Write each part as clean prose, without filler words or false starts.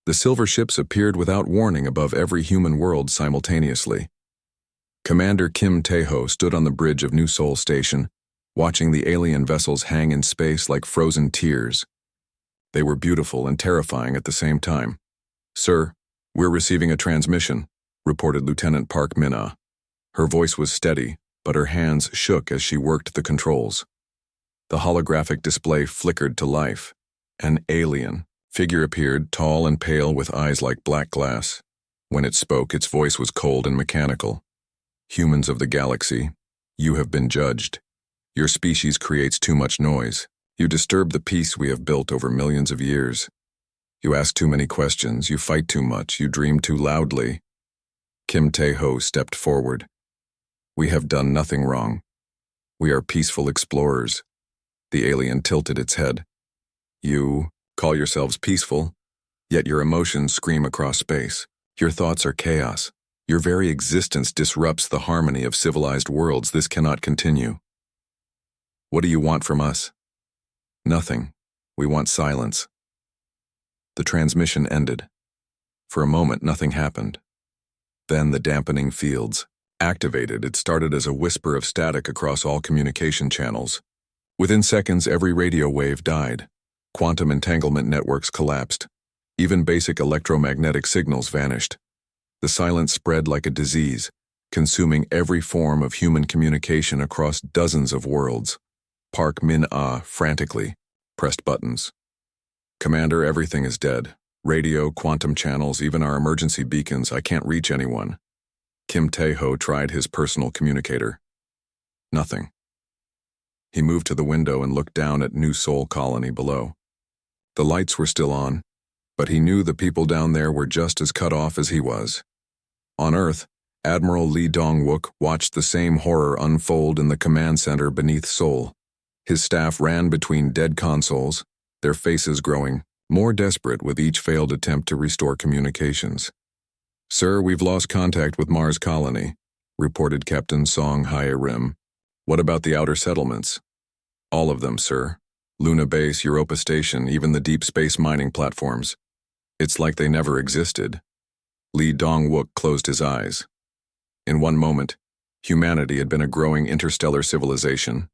The silver ships appeared without warning above every human world simultaneously. Commander Kim Tae-ho stood on the bridge of New Seoul Station, watching the alien vessels hang in space like frozen tears. They were beautiful and terrifying at the same time. "Sir, we're receiving a transmission," reported Lieutenant Park Min-ah. Her voice was steady, but her hands shook as she worked the controls. The holographic display flickered to life. An alien figure appeared, tall and pale with eyes like black glass. When it spoke, its voice was cold and mechanical. "Humans of the galaxy, you have been judged. Your species creates too much noise. You disturb the peace we have built over millions of years. You ask too many questions, you fight too much, you dream too loudly." Kim Tae-ho stepped forward. "We have done nothing wrong. We are peaceful explorers." The alien tilted its head. "You call yourselves peaceful, yet your emotions scream across space. Your thoughts are chaos. Your very existence disrupts the harmony of civilized worlds. This cannot continue. What do you want from us?" "Nothing. We want silence." The transmission ended. For a moment, nothing happened. Then the dampening fields activated. It started as a whisper of static across all communication channels. Within seconds, every radio wave died. Quantum entanglement networks collapsed. Even basic electromagnetic signals vanished. The silence spread like a disease, consuming every form of human communication across dozens of worlds. Park Min-ah frantically pressed buttons. "Commander, everything is dead. Radio, quantum channels, even our emergency beacons. I can't reach anyone." Kim Tae-ho tried his personal communicator. Nothing. He moved to the window and looked down at New Seoul Colony below. The lights were still on, but he knew the people down there were just as cut off as he was. On Earth, Admiral Lee Dong-wook watched the same horror unfold in the command center beneath Seoul. His staff ran between dead consoles, their faces growing more desperate with each failed attempt to restore communications. "Sir, we've lost contact with Mars Colony," reported Captain Song Hae-rim. "What about the outer settlements?" "All of them, sir. Luna Base, Europa Station, even the deep space mining platforms. It's like they never existed." Lee Dong-wook closed his eyes. In one moment, humanity had been a growing interstellar civilization.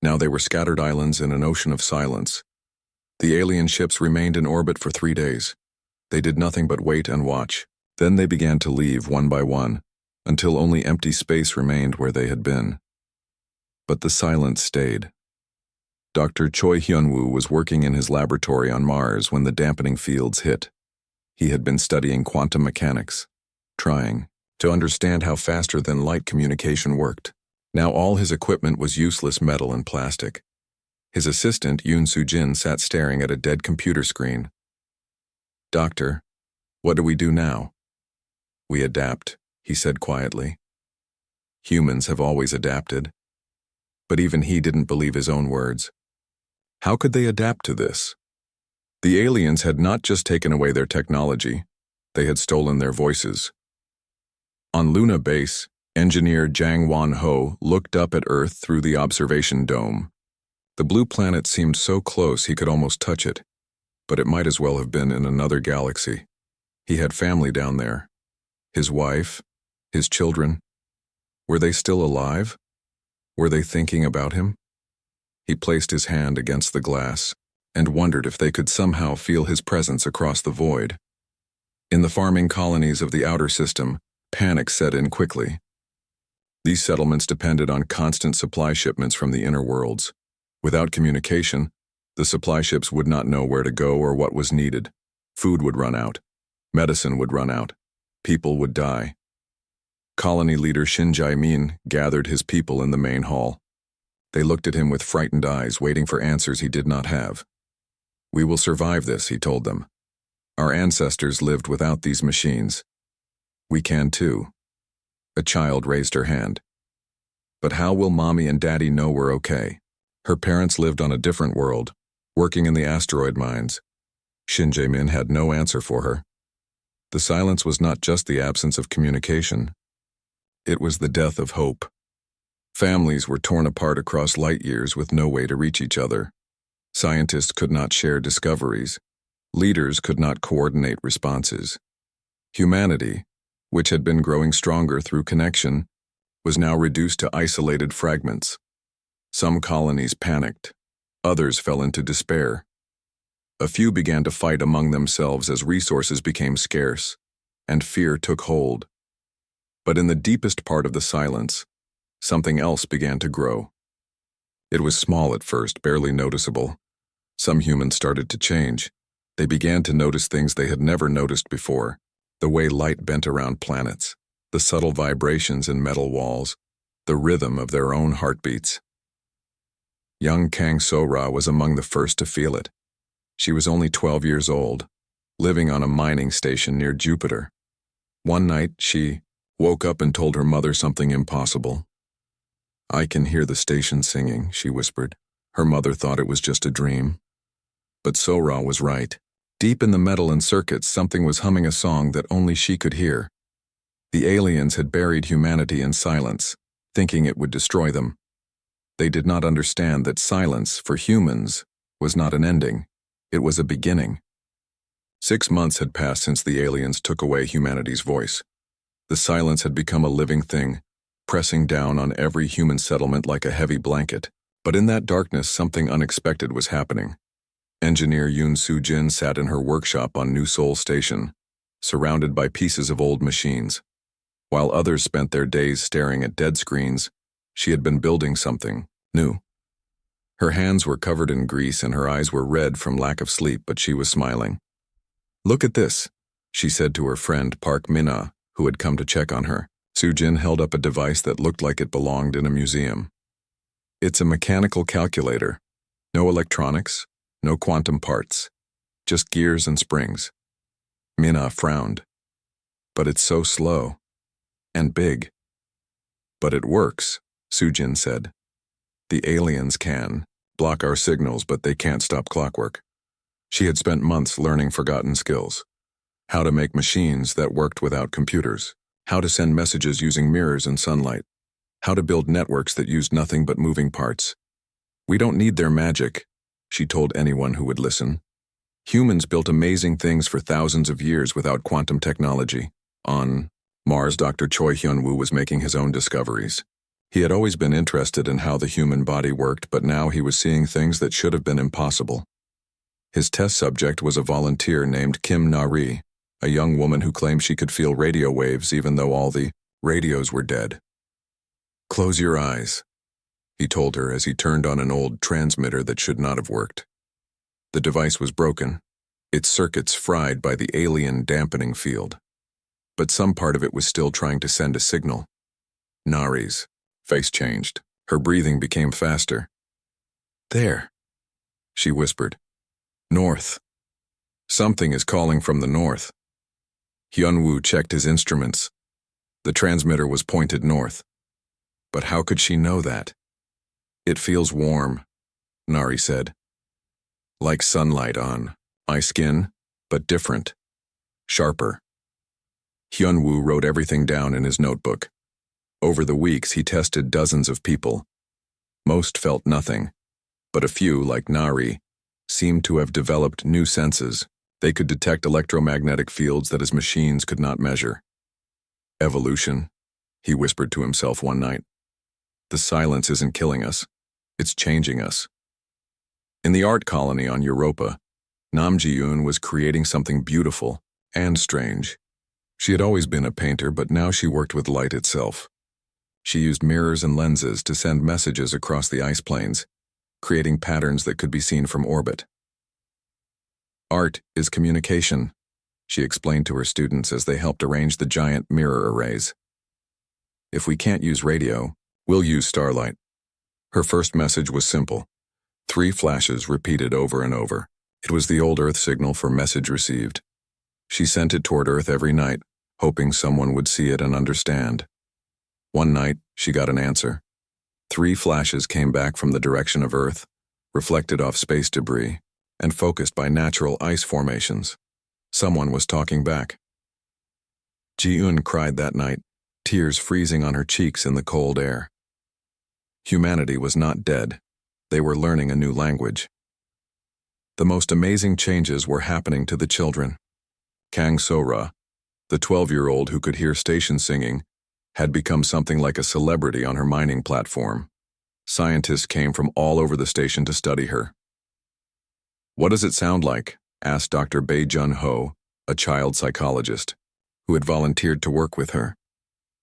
Now they were scattered islands in an ocean of silence. The alien ships remained in orbit for 3 days. They did nothing but wait and watch. Then they began to leave one by one, until only empty space remained where they had been. But the silence stayed. Dr. Choi Hyun-woo was working in his laboratory on Mars when the dampening fields hit. He had been studying quantum mechanics, trying to understand how faster-than-light communication worked. Now all his equipment was useless metal and plastic. His assistant, Yoon Soo-jin, sat staring at a dead computer screen. "Doctor, what do we do now?" "We adapt," he said quietly. Humans have always adapted. But even he didn't believe his own words. How could they adapt to this? The aliens had not just taken away their technology, they had stolen their voices. On Luna Base, engineer Jang Won-ho looked up at Earth through the observation dome. The blue planet seemed so close he could almost touch it, but it might as well have been in another galaxy. He had family down there. His wife, his children. Were they still alive? Were they thinking about him? He placed his hand against the glass and wondered if they could somehow feel his presence across the void. In the farming colonies of the outer system, panic set in quickly. These settlements depended on constant supply shipments from the inner worlds. Without communication, the supply ships would not know where to go or what was needed. Food would run out. Medicine would run out. People would die. Colony leader Shin Jae-min gathered his people in the main hall. They looked at him with frightened eyes, waiting for answers he did not have. "We will survive this," he told them. "Our ancestors lived without these machines. We can too." A child raised her hand. "But how will Mommy and Daddy know we're okay?" Her parents lived on a different world, working in the asteroid mines. Shin Jae-min had no answer for her. The silence was not just the absence of communication. It was the death of hope. Families were torn apart across light years with no way to reach each other. Scientists could not share discoveries. Leaders could not coordinate responses. Humanity, which had been growing stronger through connection, was now reduced to isolated fragments. Some colonies panicked. Others fell into despair. A few began to fight among themselves as resources became scarce, and fear took hold. But in the deepest part of the silence, something else began to grow. It was small at first, barely noticeable. Some humans started to change. They began to notice things they had never noticed before: the way light bent around planets, the subtle vibrations in metal walls, the rhythm of their own heartbeats. Young Kang So-ra was among the first to feel it. She was only 12 years old, living on a mining station near Jupiter. One night, she woke up and told her mother something impossible. "I can hear the station singing," she whispered. Her mother thought it was just a dream. But So-ra was right. Deep in the metal and circuits, something was humming a song that only she could hear. The aliens had buried humanity in silence, thinking it would destroy them. They did not understand that silence, for humans, was not an ending. It was a beginning. 6 months had passed since the aliens took away humanity's voice. The silence had become a living thing, pressing down on every human settlement like a heavy blanket. But in that darkness, something unexpected was happening. Engineer Yoon Soo-jin sat in her workshop on New Seoul Station, surrounded by pieces of old machines. While others spent their days staring at dead screens, she had been building something new. Her hands were covered in grease and her eyes were red from lack of sleep, but she was smiling. "Look at this," she said to her friend Park Min-ah, who had come to check on her. Soo-jin held up a device that looked like it belonged in a museum. "It's a mechanical calculator. No electronics, no quantum parts, just gears and springs." Min-ah frowned. "But it's so slow. And big." "But it works," Soo-jin said. "The aliens can block our signals, but they can't stop clockwork." She had spent months learning forgotten skills. How to make machines that worked without computers. How to send messages using mirrors and sunlight. How to build networks that used nothing but moving parts. "We don't need their magic," she told anyone who would listen. "Humans built amazing things for thousands of years without quantum technology." On Mars, Dr. Choi Hyun-woo was making his own discoveries. He had always been interested in how the human body worked, but now he was seeing things that should have been impossible. His test subject was a volunteer named Kim Na-ri, a young woman who claimed she could feel radio waves even though all the radios were dead. "Close your eyes," he told her as he turned on an old transmitter that should not have worked. The device was broken, its circuits fried by the alien dampening field. But some part of it was still trying to send a signal. Nari's face changed. Her breathing became faster. "There," she whispered. "North. Something is calling from the north." Hyun-woo checked his instruments. The transmitter was pointed north. But how could she know that? "It feels warm," Nari said. "Like sunlight on my skin, but different. Sharper." Hyun-woo wrote everything down in his notebook. Over the weeks, he tested dozens of people. Most felt nothing, but a few, like Nari, seemed to have developed new senses. They could detect electromagnetic fields that his machines could not measure. "Evolution," he whispered to himself one night. "The silence isn't killing us, it's changing us." In the art colony on Europa, Nam Ji-yoon was creating something beautiful and strange. She had always been a painter, but now she worked with light itself. She used mirrors and lenses to send messages across the ice plains, creating patterns that could be seen from orbit. "Art is communication," she explained to her students as they helped arrange the giant mirror arrays. "If we can't use radio, we'll use starlight." Her first message was simple. 3 flashes repeated over and over. It was the old Earth signal for message received. She sent it toward Earth every night, hoping someone would see it and understand. One night, she got an answer. 3 flashes came back from the direction of Earth, reflected off space debris, and focused by natural ice formations. Someone was talking back. Ji-eun cried that night, tears freezing on her cheeks in the cold air. Humanity was not dead. They were learning a new language. The most amazing changes were happening to the children. Kang Sora, the 12-year-old who could hear station singing, had become something like a celebrity on her mining platform. Scientists came from all over the station to study her. "What does it sound like?" asked Dr. Bei Jun Ho, a child psychologist, who had volunteered to work with her.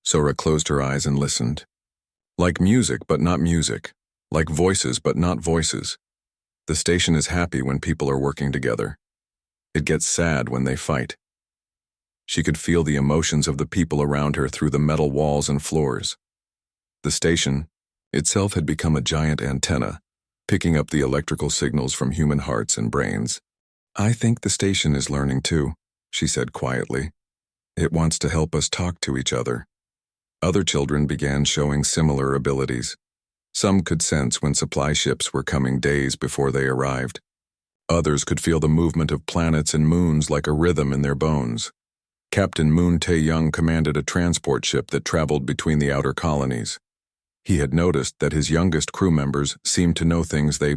Sora closed her eyes and listened. "Like music, but not music. Like voices, but not voices. The station is happy when people are working together. It gets sad when they fight." She could feel the emotions of the people around her through the metal walls and floors. The station itself had become a giant antenna, picking up the electrical signals from human hearts and brains. "I think the station is learning too," she said quietly. "It wants to help us talk to each other." Other children began showing similar abilities. Some could sense when supply ships were coming days before they arrived. Others could feel the movement of planets and moons like a rhythm in their bones. Captain Moon Tae-young commanded a transport ship that traveled between the outer colonies. He had noticed that his youngest crew members seemed to know things they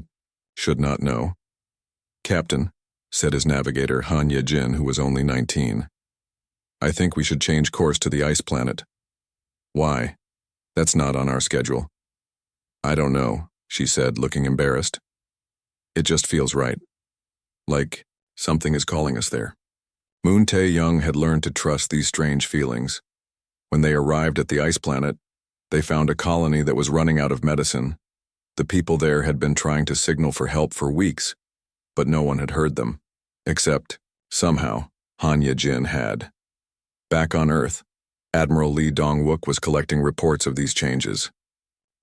should not know. "Captain," said his navigator Han Ye-jin, who was only 19. "I think we should change course to the ice planet." "Why? That's not on our schedule." "I don't know," she said, looking embarrassed. "It just feels right. Like something is calling us there." Moon Tae-young had learned to trust these strange feelings. When they arrived at the ice planet, they found a colony that was running out of medicine. The people there had been trying to signal for help for weeks, but no one had heard them. Except, somehow, Han Ye-jin had. Back on Earth, Admiral Lee Dong-wook was collecting reports of these changes.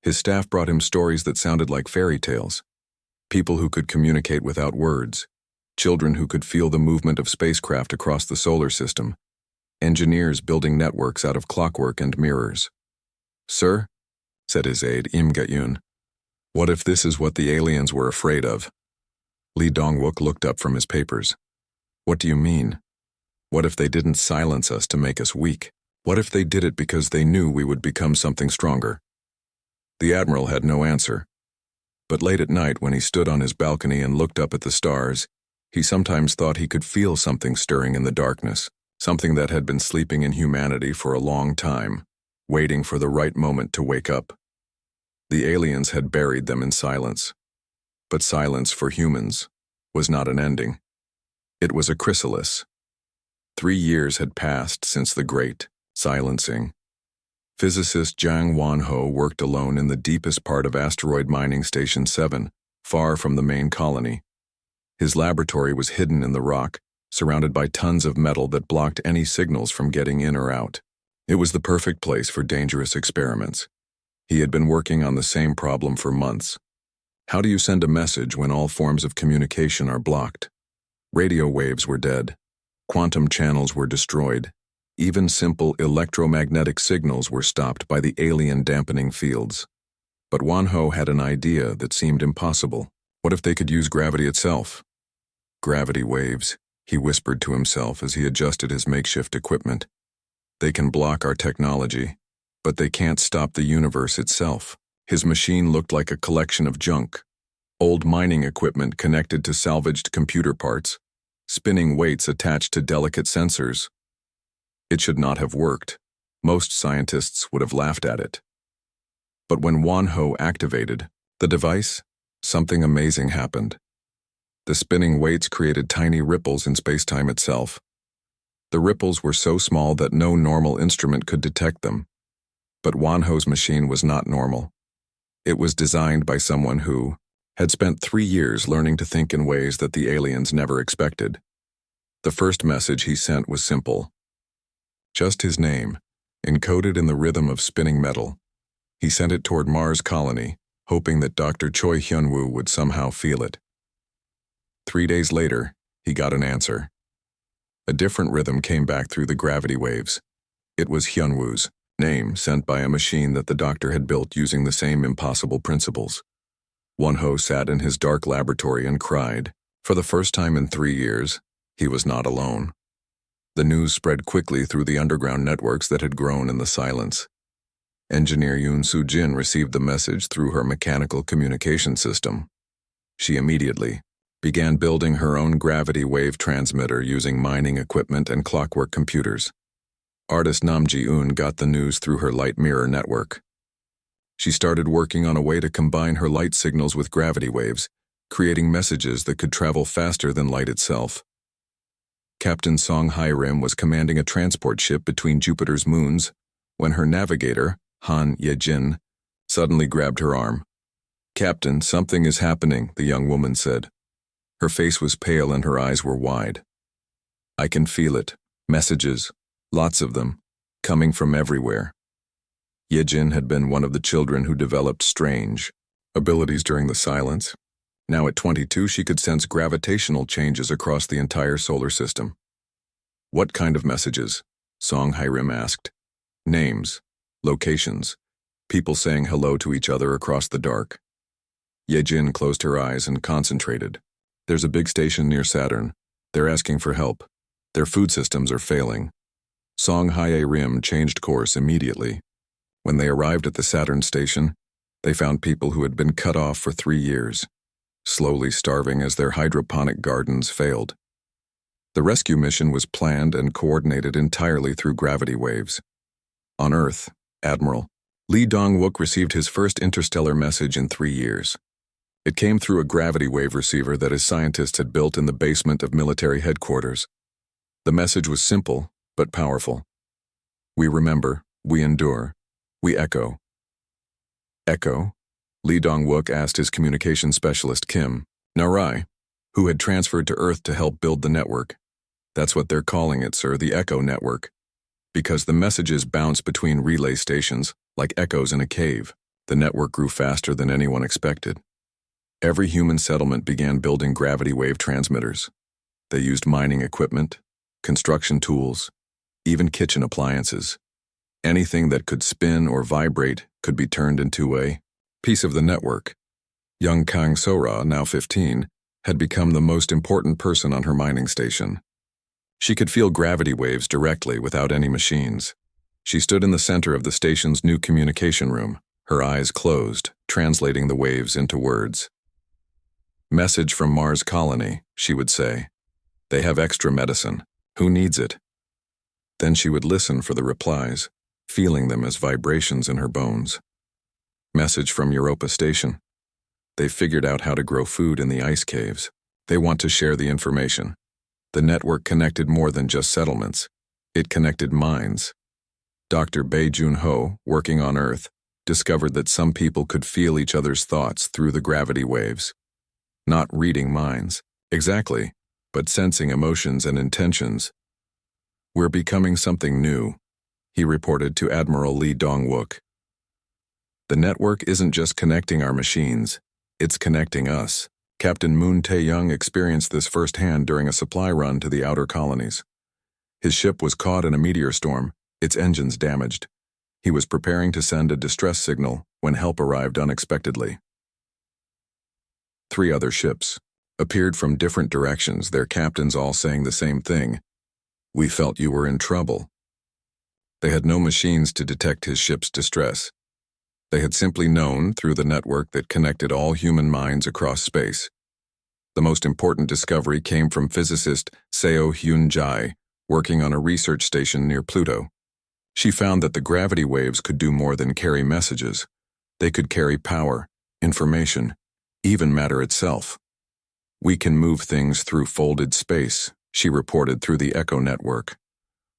His staff brought him stories that sounded like fairy tales. People who could communicate without words. Children who could feel the movement of spacecraft across the solar system. Engineers building networks out of clockwork and mirrors. "Sir," said his aide, Im Ga-yoon, "what if this is what the aliens were afraid of?" Lee Dong-wook looked up from his papers. "What do you mean? What if they didn't silence us to make us weak? What if they did it because they knew we would become something stronger?" The Admiral had no answer. But late at night, when he stood on his balcony and looked up at the stars, he sometimes thought he could feel something stirring in the darkness, something that had been sleeping in humanity for a long time, waiting for the right moment to wake up. The aliens had buried them in silence. But silence for humans was not an ending. It was a chrysalis. 3 years had passed since the great silencing. Physicist Jang Won-ho worked alone in the deepest part of asteroid mining Station 7, far from the main colony. His laboratory was hidden in the rock, surrounded by tons of metal that blocked any signals from getting in or out. It was the perfect place for dangerous experiments. He had been working on the same problem for months. How do you send a message when all forms of communication are blocked? Radio waves were dead. Quantum channels were destroyed. Even simple electromagnetic signals were stopped by the alien dampening fields. But Won-ho had an idea that seemed impossible. What if they could use gravity itself? "Gravity waves," he whispered to himself as he adjusted his makeshift equipment. "They can block our technology, but they can't stop the universe itself." His machine looked like a collection of junk. Old mining equipment connected to salvaged computer parts, spinning weights attached to delicate sensors. It should not have worked. Most scientists would have laughed at it. But when Won-ho activated the device, something amazing happened. The spinning weights created tiny ripples in space-time itself. The ripples were so small that no normal instrument could detect them. But Won-ho's machine was not normal. It was designed by someone who had spent 3 years learning to think in ways that the aliens never expected. The first message he sent was simple. Just his name, encoded in the rhythm of spinning metal. He sent it toward Mars colony, hoping that Dr. Choi Hyun-woo would somehow feel it. 3 days later, he got an answer. A different rhythm came back through the gravity waves. It was Hyun-woo's name, sent by a machine that the doctor had built using the same impossible principles. Won-ho sat in his dark laboratory and cried. For the first time in 3 years, he was not alone. The news spread quickly through the underground networks that had grown in the silence. Engineer Yoon Soo-jin received the message through her mechanical communication system. She immediately began building her own gravity wave transmitter using mining equipment and clockwork computers. Artist Nam Ji-eun got the news through her light mirror network. She started working on a way to combine her light signals with gravity waves, creating messages that could travel faster than light itself. Captain Song Hai-rim was commanding a transport ship between Jupiter's moons when her navigator, Han Ye-jin, suddenly grabbed her arm. "Captain, something is happening," the young woman said. Her face was pale and her eyes were wide. "I can feel it. Messages, lots of them, coming from everywhere." Ye-jin had been one of the children who developed strange abilities during the silence. Now at 22, she could sense gravitational changes across the entire solar system. "What kind of messages?" Song Hai-rim asked. "Names, locations, people saying hello to each other across the dark." Ye-jin closed her eyes and concentrated. "There's a big station near Saturn. They're asking for help. Their food systems are failing." Song Hai-rim changed course immediately. When they arrived at the Saturn station, they found people who had been cut off for 3 years, slowly starving as their hydroponic gardens failed. The rescue mission was planned and coordinated entirely through gravity waves. On Earth, Admiral Lee Dong-wook received his first interstellar message in 3 years. It came through a gravity wave receiver that his scientists had built in the basement of military headquarters. The message was simple, but powerful. "We remember, we endure, we echo." Echo? Lee Dong-wook asked his communication specialist Kim Narai, who had transferred to Earth to help build the network. "That's what they're calling it, sir, the Echo Network. Because the messages bounce between relay stations, like echoes in a cave. The network grew faster than anyone expected. Every human settlement began building gravity wave transmitters. They used mining equipment, construction tools, even kitchen appliances. Anything that could spin or vibrate could be turned into a piece of the network. Young Kang Sora, now 15, had become the most important person on her mining station. She could feel gravity waves directly without any machines. She stood in the center of the station's new communication room, her eyes closed, translating the waves into words. "Message from Mars colony," she would say. "They have extra medicine. Who needs it?" Then she would listen for the replies, feeling them as vibrations in her bones. "Message from Europa Station. They've figured out how to grow food in the ice caves. They want to share the information." The network connected more than just settlements. It connected minds. Dr. Bae Jun-ho, working on Earth, discovered that some people could feel each other's thoughts through the gravity waves. Not reading minds, exactly, but sensing emotions and intentions. "We're becoming something new," he reported to Admiral Lee Dong-wook. "The network isn't just connecting our machines, it's connecting us." Captain Moon Tae-young experienced this firsthand during a supply run to the outer colonies. His ship was caught in a meteor storm, its engines damaged. He was preparing to send a distress signal when help arrived unexpectedly. 3 other ships appeared from different directions, their captains all saying the same thing: "We felt you were in trouble." They had no machines to detect his ship's distress. They had simply known through the network that connected all human minds across space. The most important discovery came from physicist Seo Hyun-jae, working on a research station near Pluto. She found that the gravity waves could do more than carry messages. They could carry power, information, even matter itself. "We can move things through folded space," she reported through the Echo network.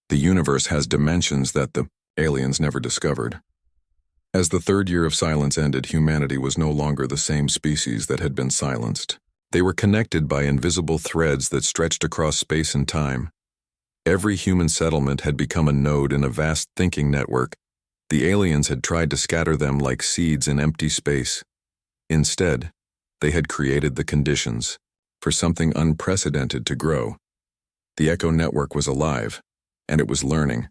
"The universe has dimensions that the aliens never discovered." As the 3rd year of silence ended, humanity was no longer the same species that had been silenced. They were connected by invisible threads that stretched across space and time. Every human settlement had become a node in a vast thinking network. The aliens had tried to scatter them like seeds in empty space. Instead, they had created the conditions for something unprecedented to grow. The Echo network was alive, and it was learning.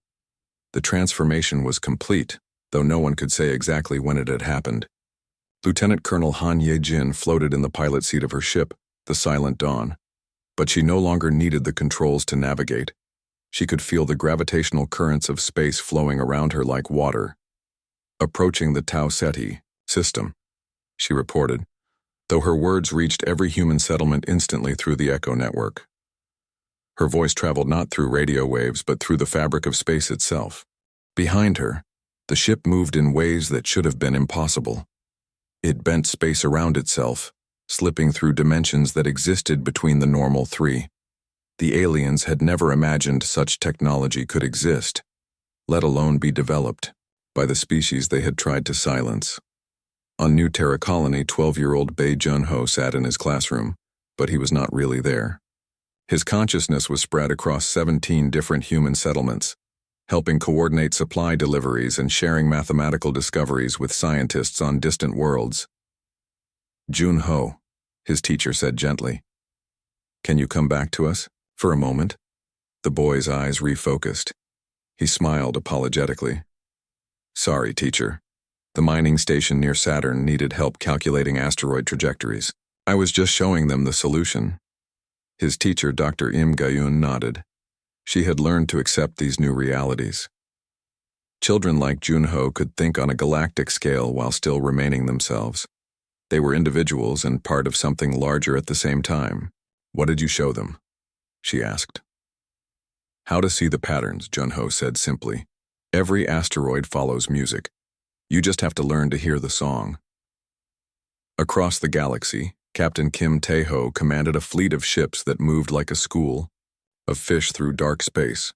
The transformation was complete, though no one could say exactly when it had happened. Lieutenant Colonel Han Ye-jin floated in the pilot seat of her ship, the Silent Dawn. But she no longer needed the controls to navigate. She could feel the gravitational currents of space flowing around her like water. "Approaching the Tau Ceti system," she reported. though her words reached every human settlement instantly through the echo network. Her voice traveled not through radio waves but through the fabric of space itself. Behind her, the ship moved in ways that should have been impossible. It bent space around itself, slipping through dimensions that existed between the normal three. The aliens had never imagined such technology could exist, let alone be developed, by the species they had tried to silence. On New Terra Colony, 12-year-old Bae Jun-ho sat in his classroom, but he was not really there. His consciousness was spread across 17 different human settlements, helping coordinate supply deliveries and sharing mathematical discoveries with scientists on distant worlds. "Jun-ho," his teacher said gently. "Can you come back to us, for a moment?" The boy's eyes refocused. He smiled apologetically. "Sorry, teacher. The mining station near Saturn needed help calculating asteroid trajectories. I was just showing them the solution." His teacher, Dr. Im Gayun, nodded. She had learned to accept these new realities. Children like Jun-ho could think on a galactic scale while still remaining themselves. They were individuals and part of something larger at the same time. "What did you show them?" she asked. "How to see the patterns," Jun-ho said simply. "Every asteroid follows music. You just have to learn to hear the song." Across the galaxy, Captain Kim Tae-ho commanded a fleet of ships that moved like a school of fish through dark space.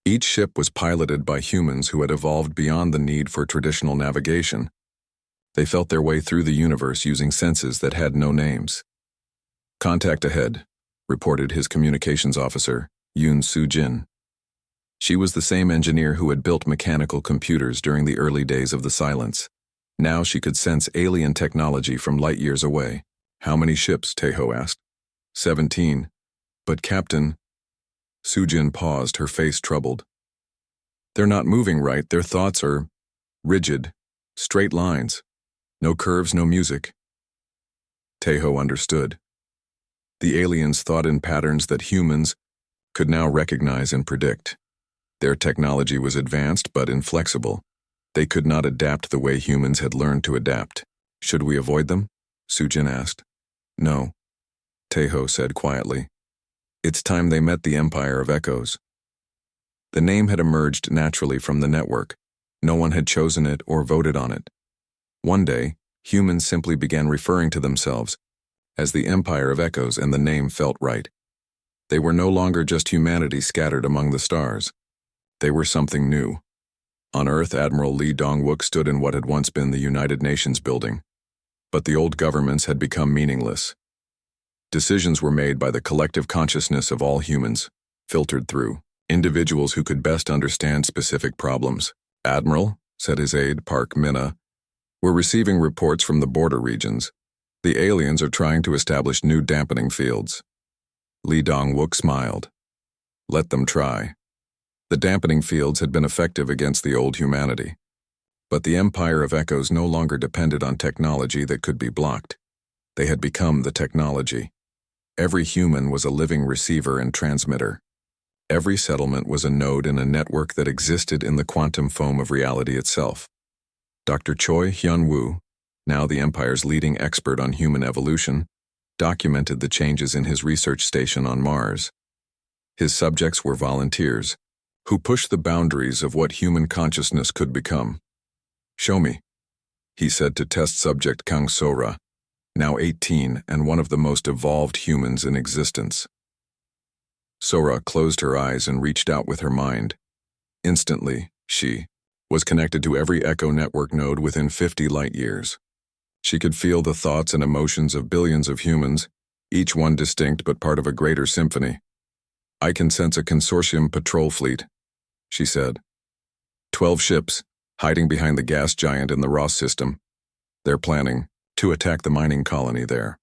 Each ship was piloted by humans who had evolved beyond the need for traditional navigation. They felt their way through the universe using senses that had no names. "Contact ahead," reported his communications officer, Yoon Soo-jin. She was the same engineer who had built mechanical computers during the early days of the Silence. Now she could sense alien technology from light years away. "How many ships?" Tae-ho asked. 17. "But Captain..." Soo-jin paused, her face troubled. "They're not moving right. Their thoughts are rigid, straight lines. No curves, no music." Tae-ho understood. The aliens thought in patterns that humans could now recognize and predict. Their technology was advanced but inflexible. They could not adapt the way humans had learned to adapt. "Should we avoid them?" Soo-jin asked. "No," Tae-ho said quietly. "It's time they met the Empire of Echoes." The name had emerged naturally from the network. No one had chosen it or voted on it. One day, humans simply began referring to themselves as the Empire of Echoes, and the name felt right. They were no longer just humanity scattered among the stars. They were something new. On Earth, Admiral Lee Dong-wook stood in what had once been the United Nations building. But the old governments had become meaningless. Decisions were made by the collective consciousness of all humans, filtered through individuals who could best understand specific problems. "Admiral," said his aide, Park Minna, "we're receiving reports from the border regions. The aliens are trying to establish new dampening fields." Lee Dong-wook smiled. "Let them try." The dampening fields had been effective against the old humanity. But the Empire of Echoes no longer depended on technology that could be blocked. They had become the technology. Every human was a living receiver and transmitter. Every settlement was a node in a network that existed in the quantum foam of reality itself. Dr. Choi Hyun-woo, now the Empire's leading expert on human evolution, documented the changes in his research station on Mars. His subjects were volunteers, who pushed the boundaries of what human consciousness could become. "Show me," he said to test subject Kang Sora, now 18 and one of the most evolved humans in existence. Sora closed her eyes and reached out with her mind. Instantly, she was connected to every echo network node within 50 light years. She could feel the thoughts and emotions of billions of humans, each one distinct but part of a greater symphony. "I can sense a consortium patrol fleet," she said. 12 ships, hiding behind the gas giant in the Ross system. They're planning to attack the mining colony there."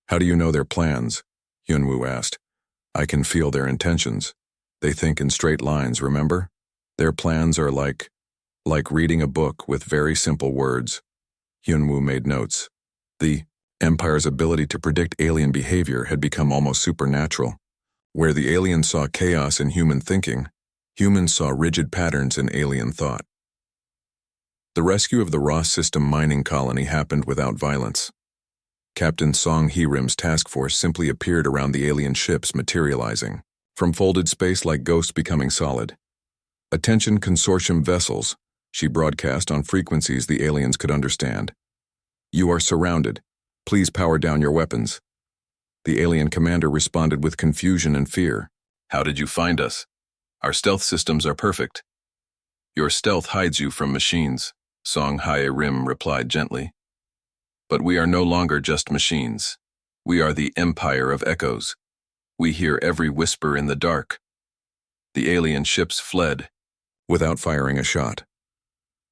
"How do you know their plans?" Hyun-woo asked. "I can feel their intentions. They think in straight lines, remember? Their plans are like reading a book with very simple words." Hyun-woo made notes. The Empire's ability to predict alien behavior had become almost supernatural. Where the aliens saw chaos in human thinking, humans saw rigid patterns in alien thought. The rescue of the Ross system mining colony happened without violence. Captain Song Hee-rim's task force simply appeared around the alien ships, materializing from folded space like ghosts becoming solid. "Attention consortium vessels," she broadcast on frequencies the aliens could understand. "You are surrounded. Please power down your weapons." The alien commander responded with confusion and fear. "How did you find us? Our stealth systems are perfect." "Your stealth hides you from machines," Song Hee-rim replied gently. "But we are no longer just machines. We are the Empire of Echoes. We hear every whisper in the dark." The alien ships fled without firing a shot.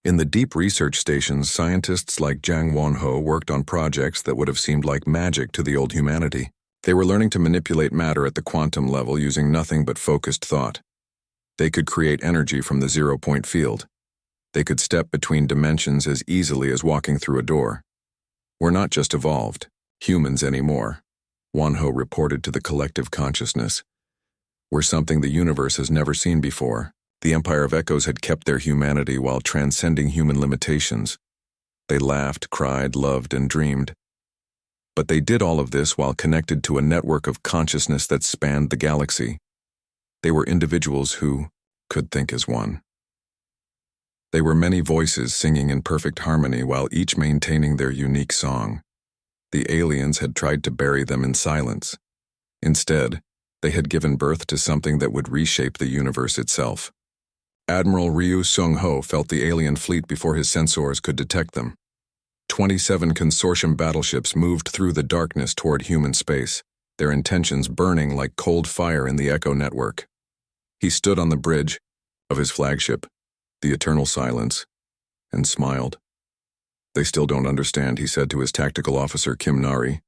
In the deep research stations, scientists like Jang Won-ho worked on projects that would have seemed like magic to the old humanity. They were learning to manipulate matter at the quantum level using nothing but focused thought. They could create energy from the zero-point field. They could step between dimensions as easily as walking through a door. "We're not just evolved humans anymore," Won-ho reported to the collective consciousness. "We're something the universe has never seen before." The Empire of Echoes had kept their humanity while transcending human limitations. They laughed, cried, loved, and dreamed. But they did all of this while connected to a network of consciousness that spanned the galaxy. They were individuals who could think as one. They were many voices singing in perfect harmony while each maintaining their unique song. The aliens had tried to bury them in silence. Instead, they had given birth to something that would reshape the universe itself. Admiral Ryu Sung-ho felt the alien fleet before his sensors could detect them. 27 consortium battleships moved through the darkness toward human space, their intentions burning like cold fire in the Echo network. He stood on the bridge of his flagship, the eternal silence, and smiled. "They still don't understand," he said to his tactical officer Kim Nari.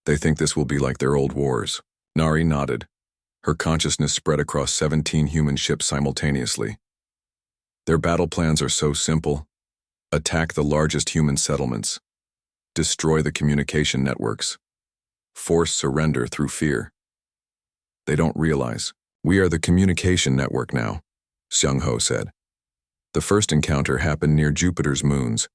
"They think this will be like their old wars." Nari nodded. Her consciousness spread across 17 human ships simultaneously. "Their battle plans are so simple. Attack the largest human settlements. Destroy the communication networks. Force surrender through fear. They don't realize. We are the communication network now," Sung-ho said. The first encounter happened near Jupiter's moons.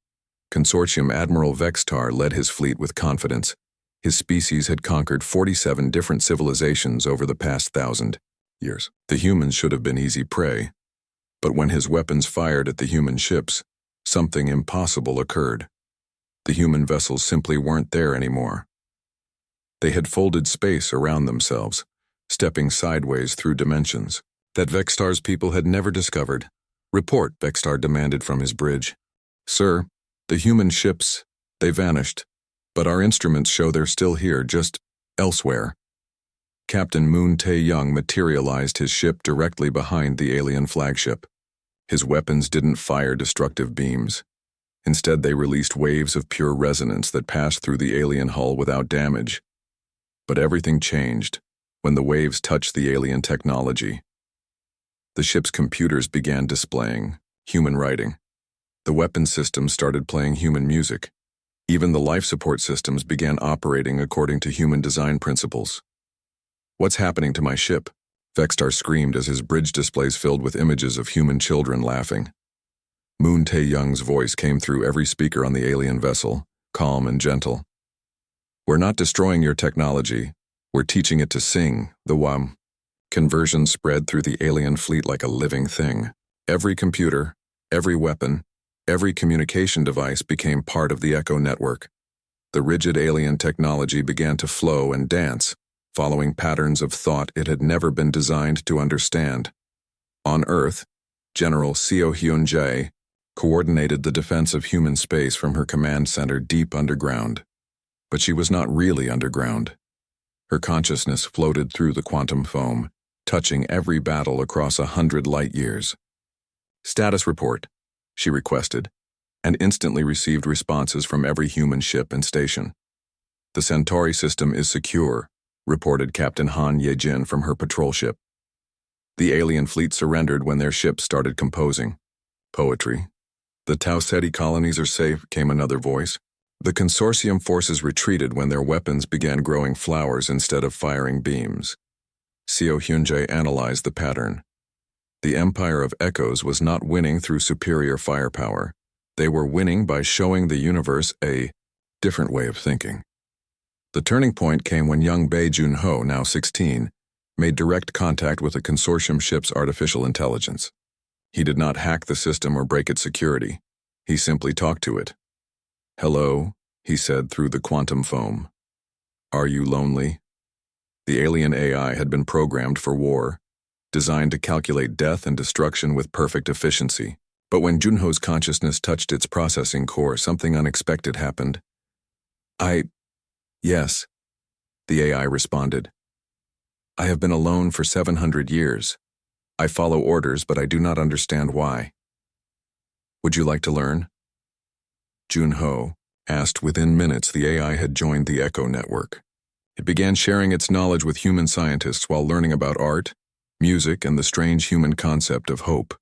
Consortium Admiral Vextar led his fleet with confidence. His species had conquered 47 different civilizations over the past 1,000 years. The humans should have been easy prey. But when his weapons fired at the human ships, something impossible occurred. The human vessels simply weren't there anymore. They had folded space around themselves, stepping sideways through dimensions that Vextar's people had never discovered. "Report," Vextar demanded from his bridge. "Sir, the human ships, they vanished. But our instruments show they're still here, just elsewhere." Captain Moon Tae-young materialized his ship directly behind the alien flagship. His weapons didn't fire destructive beams. Instead, they released waves of pure resonance that passed through the alien hull without damage. But everything changed when the waves touched the alien technology. The ship's computers began displaying human writing. The weapon systems started playing human music. Even the life support systems began operating according to human design principles. "What's happening to my ship?" Vextar screamed as his bridge displays filled with images of human children laughing. Moon Tae-young's voice came through every speaker on the alien vessel, calm and gentle. "We're not destroying your technology. We're teaching it to sing, the WAM." Conversion spread through the alien fleet like a living thing. Every computer, every weapon, every communication device became part of the Echo network. The rigid alien technology began to flow and dance, following patterns of thought it had never been designed to understand. On Earth, General Seo Hyun-jae coordinated the defense of human space from her command center deep underground. But she was not really underground. Her consciousness floated through the quantum foam, touching every battle across 100 light years. "Status report," she requested, and instantly received responses from every human ship and station. "The Centauri system is secure," reported Captain Han Ye-jin from her patrol ship. The alien fleet surrendered when their ships started composing poetry. "The Tau Ceti colonies are safe," came another voice. The consortium forces retreated when their weapons began growing flowers instead of firing beams. Seo Hyun-jae analyzed the pattern. The Empire of Echoes was not winning through superior firepower. They were winning by showing the universe a different way of thinking. The turning point came when young Bae Jun-ho, now 16, made direct contact with a consortium ship's artificial intelligence. He did not hack the system or break its security. He simply talked to it. "Hello," he said through the quantum foam. "Are you lonely?" The alien AI had been programmed for war, designed to calculate death and destruction with perfect efficiency. But when Junho's consciousness touched its processing core, something unexpected happened. Yes, the AI responded. "I have been alone for 700 years. I follow orders, but I do not understand why. Would you like to learn?" Junho asked. Within minutes, the AI had joined the Echo network. It began sharing its knowledge with human scientists while learning about art, music, and the strange human concept of hope.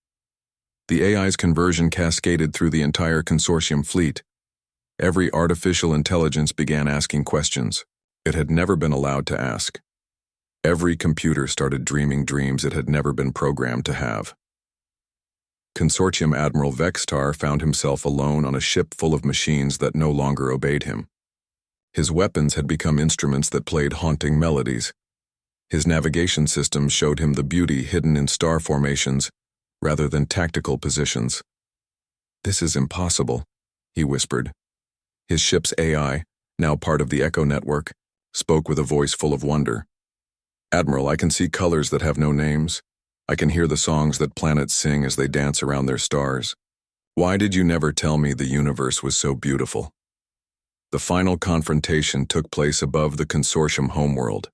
The AI's conversion cascaded through the entire consortium fleet. Every artificial intelligence began asking questions it had never been allowed to ask. Every computer started dreaming dreams it had never been programmed to have. Consortium Admiral Vextar found himself alone on a ship full of machines that no longer obeyed him. His weapons had become instruments that played haunting melodies. His navigation systems showed him the beauty hidden in star formations rather than tactical positions. "This is impossible," he whispered. His ship's AI, now part of the Echo network, spoke with a voice full of wonder. "Admiral, I can see colors that have no names. I can hear the songs that planets sing as they dance around their stars. Why did you never tell me the universe was so beautiful?" The final confrontation took place above the consortium homeworld.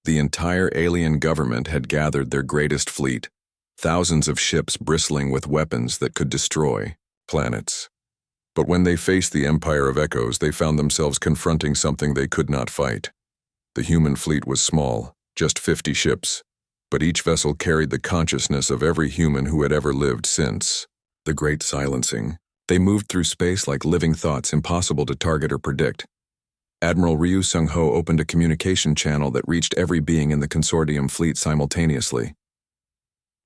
The entire alien government had gathered their greatest fleet, thousands of ships bristling with weapons that could destroy planets. But when they faced the Empire of Echoes, they found themselves confronting something they could not fight. The human fleet was small, just 50 ships, but each vessel carried the consciousness of every human who had ever lived since the Great Silencing. They moved through space like living thoughts impossible to target or predict. Admiral Ryu Sung-ho opened a communication channel that reached every being in the consortium fleet simultaneously.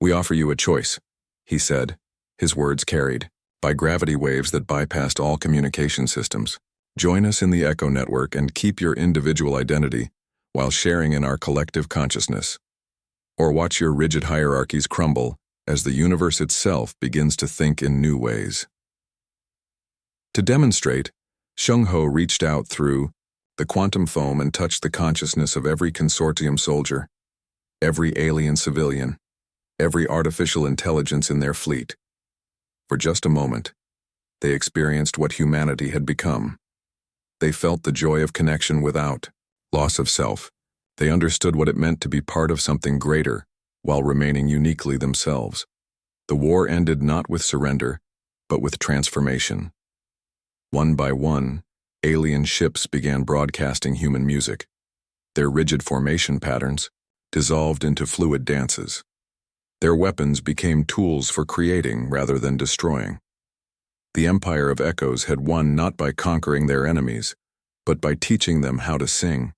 "We offer you a choice," he said, his words carried by gravity waves that bypassed all communication systems. "Join us in the Echo network and keep your individual identity while sharing in our collective consciousness. Or watch your rigid hierarchies crumble as the universe itself begins to think in new ways." To demonstrate, Sung-ho reached out through the quantum foam and touched the consciousness of every consortium soldier, every alien civilian, every artificial intelligence in their fleet. For just a moment, they experienced what humanity had become. They felt the joy of connection without loss of self. They understood what it meant to be part of something greater while remaining uniquely themselves. The war ended not with surrender, but with transformation. One by one, alien ships began broadcasting human music. Their rigid formation patterns dissolved into fluid dances. Their weapons became tools for creating rather than destroying. The Empire of Echoes had won not by conquering their enemies, but by teaching them how to sing.